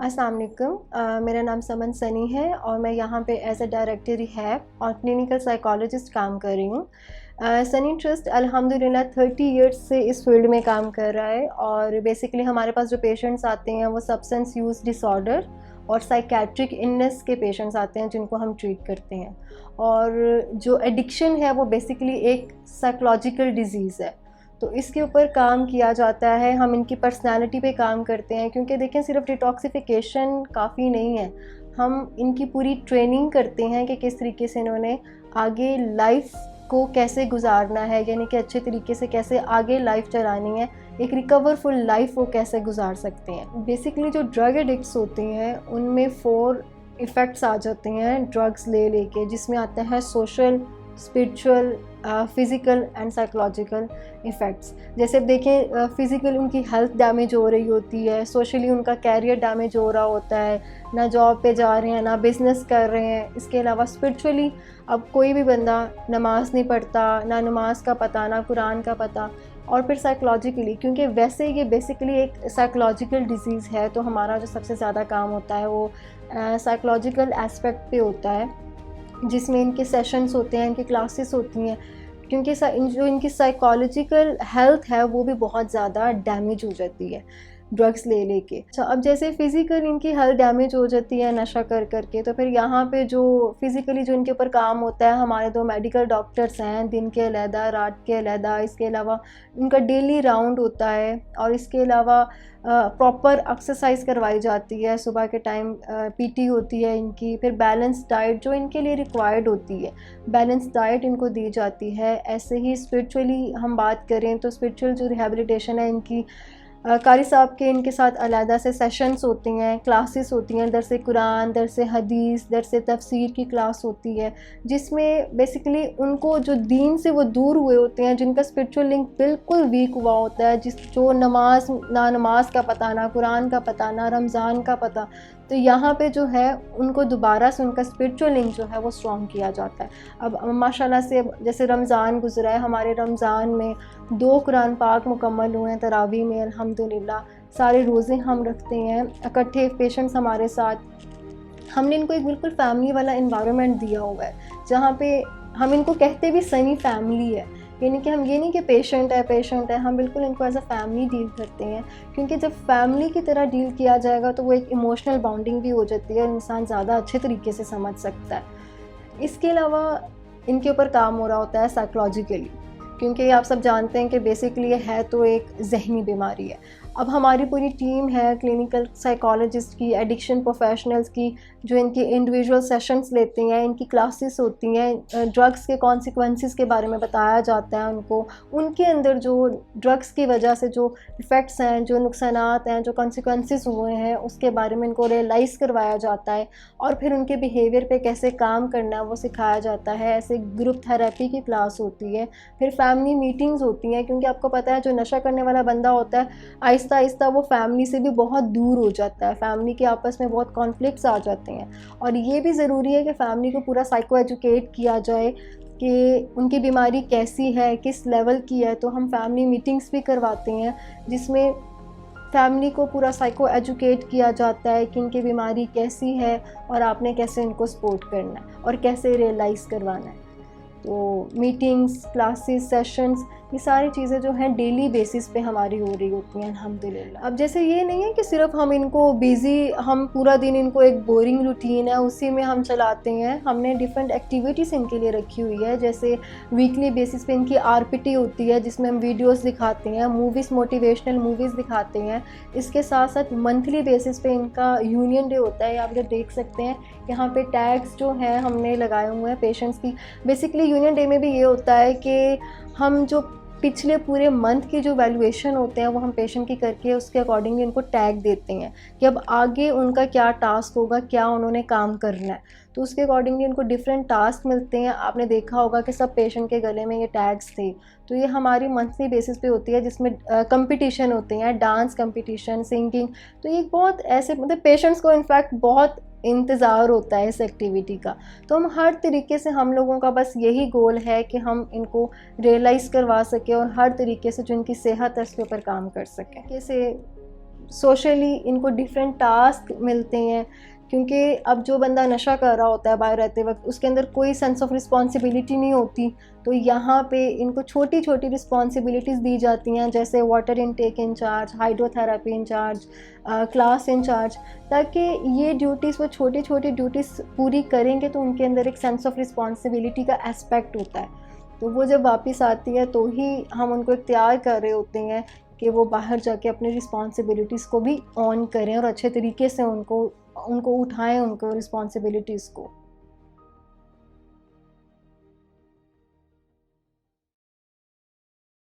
अस्सलाम वालेकुम। मेरा नाम समन सनी है और मैं यहाँ पे एज अ डायरेक्टर रिहैब और क्लिनिकल साइकोलॉजिस्ट काम कर रही हूँ। सनी ट्रस्ट अल्हम्दुलिल्लाह 30 इयर्स से इस फील्ड में काम कर रहा है और बेसिकली हमारे पास जो पेशेंट्स आते हैं वो सब्सटेंस यूज़ डिसऑर्डर और साइकेट्रिक इलनेस के पेशेंट्स आते हैं जिनको हम ट्रीट करते हैं। और जो एडिक्शन है वो बेसिकली एक साइकोलॉजिकल डिज़ीज़ है, तो इसके ऊपर काम किया जाता है। हम इनकी पर्सनालिटी पे काम करते हैं क्योंकि देखें सिर्फ डिटॉक्सिफिकेशन काफ़ी नहीं है, हम इनकी पूरी ट्रेनिंग करते हैं कि किस तरीके से इन्होंने आगे लाइफ को कैसे गुजारना है, यानी कि अच्छे तरीके से कैसे आगे लाइफ चलानी है, एक रिकवरफुल लाइफ वो कैसे गुजार सकते हैं। बेसिकली जो ड्रग एडिक्ट्स होती हैं उनमें 4 इफ़ेक्ट्स आ जाते हैं ड्रग्स ले लेके, जिसमें आता है social, spiritual, physical and psychological effects. जैसे देखें फ़िज़िकल उनकी हेल्थ डैमेज हो रही होती है, सोशली उनका कैरियर डैमेज हो रहा होता है, ना जॉब पे जा रहे हैं ना बिज़नेस कर रहे हैं। इसके अलावा स्पिरिचुअली अब कोई भी बंदा नमाज़ नहीं पढ़ता, ना नमाज का पता ना कुरान का पता। और फिर साइकोलॉजिकली, क्योंकि वैसे ये बेसिकली एक साइकोलॉजिकल डिज़ीज़ है, तो हमारा जो सबसे ज़्यादा काम होता है वो साइकोलॉजिकल एस्पेक्ट पे होता है, जिसमें इनके सेशंस होते हैं, इनकी क्लासेस होती हैं, क्योंकि जो इनकी साइकोलॉजिकल हेल्थ है वो भी बहुत ज़्यादा डैमेज हो जाती है ड्रग्स ले लेके। अच्छा, अब जैसे फ़िज़िकल इनकी हेल्थ डैमेज हो जाती है नशा कर करके, तो फिर यहाँ पे जो फ़िज़िकली जो इनके ऊपर काम होता है, हमारे 2 मेडिकल डॉक्टर्स हैं, दिन के अलहदा रात के अलहदा। इसके अलावा उनका डेली राउंड होता है और इसके अलावा प्रॉपर एक्सरसाइज करवाई जाती है, सुबह के टाइम पीटी होती है इनकी, फिर बैलेंस डाइट जो इनके लिए रिक्वायर्ड होती है, बैलेंस डाइट इनको दी जाती है। ऐसे ही स्पिरिचुअली हम बात करें तो स्पिरिचुअल जो रिहैबिलिटेशन है इनकी, कारी साहब के इनके साथ अलहदा से सेशंस होती हैं, क्लासेस होती हैं, दरस कुरान, दरस हदीस, दरस तफसीर की क्लास होती है, जिसमें बेसिकली उनको जो दीन से वो दूर हुए होते हैं, जिनका स्पिरिचुअल लिंक बिल्कुल वीक हुआ होता है, जो ना नमाज का पता, ना कुरान का पता, ना रमज़ान का पता, तो यहाँ पे जो है उनको दोबारा से उनका स्पिरिचुअल लिंक जो है वो स्ट्रॉन्ग किया जाता है। अब माशाल्लाह से जैसे रमज़ान गुजरा है, हमारे रमज़ान में 2 कुरान पाक मुकम्मल हुए हैं तरावी में अल्हम्दुलिल्लाह। सारे रोज़े हम रखते हैं, इकट्ठे पेशेंट्स हमारे साथ। हमने इनको एक बिल्कुल फैमिली वाला एनवायरनमेंट दिया हुआ है, जहाँ पे हम इनको कहते भी सनी फैमिली है, यानी कि हम ये नहीं कि पेशेंट है, हम बिल्कुल इनको एज अ फैमिली डील करते हैं, क्योंकि जब फैमिली की तरह डील किया जाएगा तो वो एक इमोशनल बॉन्डिंग भी हो जाती है और इंसान ज़्यादा अच्छे तरीके से समझ सकता है। इसके अलावा इनके ऊपर काम हो रहा होता है साइकोलॉजिकली, क्योंकि आप सब जानते हैं कि बेसिकली है तो एक जहनी बीमारी है। अब हमारी पूरी टीम है क्लिनिकल साइकोलॉजिस्ट की, एडिक्शन प्रोफेशनल्स की, जो इनकी इंडिविजुअल सेशंस लेते हैं, इनकी क्लासेस होती हैं, ड्रग्स के कॉन्सिक्वेंसेस के बारे में बताया जाता है उनको, उनके अंदर जो ड्रग्स की वजह से जो इफ़ेक्ट्स हैं, जो नुकसानात हैं, जो कॉन्सिक्वेंसेस हुए हैं, उसके बारे में इनको रियलाइज़ करवाया जाता है और फिर उनके बिहेवियर पे कैसे काम करना है वो सिखाया जाता है। ऐसे ग्रुप थेरेपी की क्लास होती है, फिर फैमिली मीटिंग्स होती हैं, क्योंकि आपको पता है जो नशा करने वाला बंदा होता है आहिस्ता आहिस्ता वो फैमिली से भी बहुत दूर हो जाता है, फैमिली के आपस में बहुत कॉन्फ्लिक्ट्स आ जाते हैं। और ये भी ज़रूरी है कि फैमिली को पूरा साइको एजुकेट किया जाए कि उनकी बीमारी कैसी है, किस लेवल की है। तो हम फैमिली मीटिंग्स भी करवाते हैं जिसमें फैमिली को पूरा साइको एजुकेट किया जाता है कि इनकी बीमारी कैसी है और आपने कैसे इनको सपोर्ट करना है और कैसे रियलाइज़ करवाना है। तो मीटिंग्स, क्लासेस, सेशंस, ये सारी चीज़ें जो हैं डेली बेसिस पे हमारी हो रही होती हैं अल्हम्दुलिल्लाह। अब जैसे ये नहीं है कि सिर्फ हम इनको बिज़ी, हम पूरा दिन इनको एक बोरिंग रूटीन है उसी में हम चलाते हैं। हमने डिफरेंट एक्टिविटीज़ इनके लिए रखी हुई है, जैसे वीकली बेसिस पे इनकी आरपीटी होती है जिसमें हम वीडियोज़ दिखाते हैं, मूवीज़, मोटिवेशनल मूवीज़ दिखाते हैं। इसके साथ साथ मंथली बेसिस पे इनका यूनियन डे होता है, आप इधर देख सकते हैं यहाँ पे टैग्स जो हैं हमने लगाए हुए हैं पेशेंट्स की। बेसिकली यूनियन डे में भी ये होता है कि हम जो पिछले पूरे मंथ की जो वैल्यूएशन होते हैं वो हम पेशेंट की करके उसके अकॉर्डिंगली उनको टैग देते हैं कि अब आगे उनका क्या टास्क होगा, क्या उन्होंने काम करना है, तो उसके अकॉर्डिंगली उनको डिफरेंट टास्क मिलते हैं। आपने देखा होगा कि सब पेशेंट के गले में ये टैग्स थे, तो ये हमारी मंथली बेसिस पे होती है जिसमें कंपटीशन होते हैं, डांस कंपटीशन, सिंगिंग। तो ये बहुत ऐसे मतलब पेशेंट्स को इनफैक्ट बहुत इंतज़ार होता है इस एक्टिविटी का। तो हम हर तरीके से, हम लोगों का बस यही गोल है कि हम इनको रियलाइज़ करवा सकें और हर तरीके से जो इनकी सेहत है उसके ऊपर काम कर सकें। जैसे सोशली इनको डिफरेंट टास्क मिलते हैं, क्योंकि अब जो बंदा नशा कर रहा होता है बाहर रहते वक्त उसके अंदर कोई सेंस ऑफ रिस्पॉन्सिबिलिटी नहीं होती, तो यहाँ पे इनको छोटी छोटी रिस्पॉन्सिबिलिटीज़ दी जाती हैं, जैसे water intake incharge, hydrotherapy incharge, class incharge, ताकि ये ड्यूटीज़ वो छोटी छोटी ड्यूटीज़ पूरी करेंगे तो उनके अंदर एक सेंस ऑफ रिस्पॉन्सिबिलिटी का एस्पेक्ट होता है। तो वो जब वापस आती है तो ही हम उनको इख्तियार कर रहे होते हैं कि वो बाहर जाके अपनी रिस्पॉन्सिबिलिटीज़ को भी ऑन करें और अच्छे तरीके से उनको उठाएं उनको रिस्पॉन्सिबिलिटीज़ को।